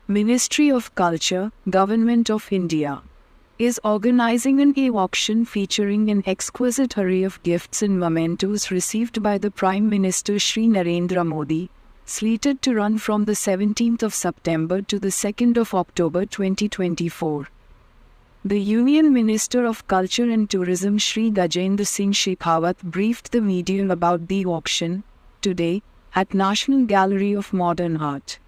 Ministry of Culture, Government of India, is organizing an e-auction featuring an exquisite array of gifts and mementos received by the Prime Minister Shri Narendra Modi, slated to run from the 17th of September to the 2nd of October 2024. The Union Minister of Culture and Tourism Shri Gajendra Singh Shekhawat briefed the media about the auction today at National Gallery of Modern Art,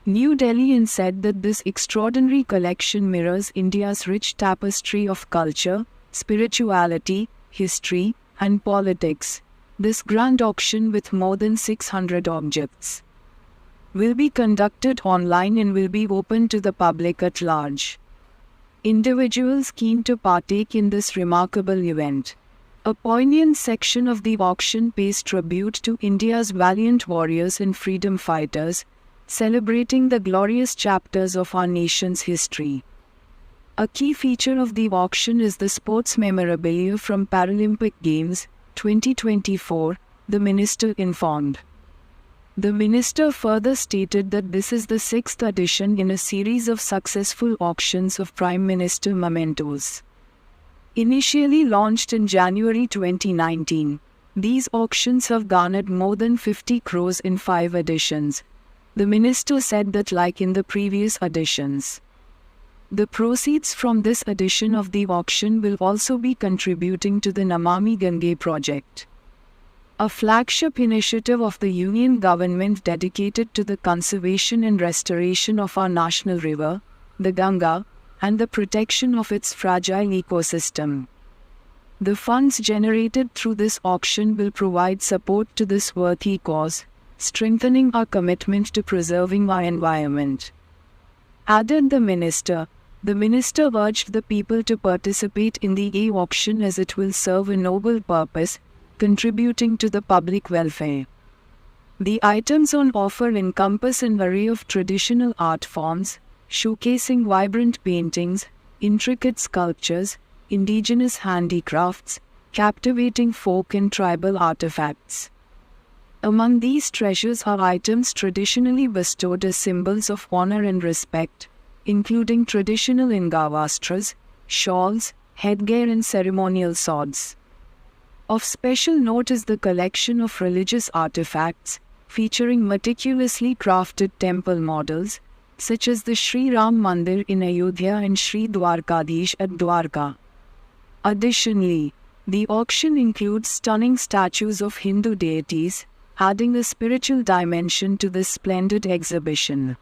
New Delhi, and said that this extraordinary collection mirrors India's rich tapestry of culture, spirituality, history, and politics. This grand auction, with more than 600 objects, will be conducted online and will be open to the public at large. Individuals keen to partake in this remarkable event. A poignant section of the auction pays tribute to India's valiant warriors and freedom fighters, celebrating the glorious chapters of our nation's history. A key feature of the auction is the sports memorabilia from Paralympic Games 2024, the minister informed. The minister further stated that this is the sixth edition in a series of successful auctions of Prime Minister mementos. Initially launched in January 2019, these auctions have garnered more than 50 crores in 5 editions. The minister said that, like in the previous editions, the proceeds from this edition of the auction will also be contributing to the Namami Gange project, a flagship initiative of the Union government dedicated to the conservation and restoration of our national river, the Ganga, and the protection of its fragile ecosystem. The funds generated through this auction will provide support to this worthy cause, strengthening our commitment to preserving our environment. Added the minister urged the people to participate in the e-auction as it will serve a noble purpose, contributing to the public welfare. The items on offer encompass an array of traditional art forms, showcasing vibrant paintings, intricate sculptures, indigenous handicrafts, captivating folk and tribal artifacts. Among these treasures are items traditionally bestowed as symbols of honor and respect, including traditional Angavastras, shawls, headgear, and ceremonial swords. Of special note is the collection of religious artifacts, featuring meticulously crafted temple models, such as the Sri Ram Mandir in Ayodhya and Sri Dwarkadhish at Dwarka. Additionally, the auction includes stunning statues of Hindu deities, adding a spiritual dimension to this splendid exhibition.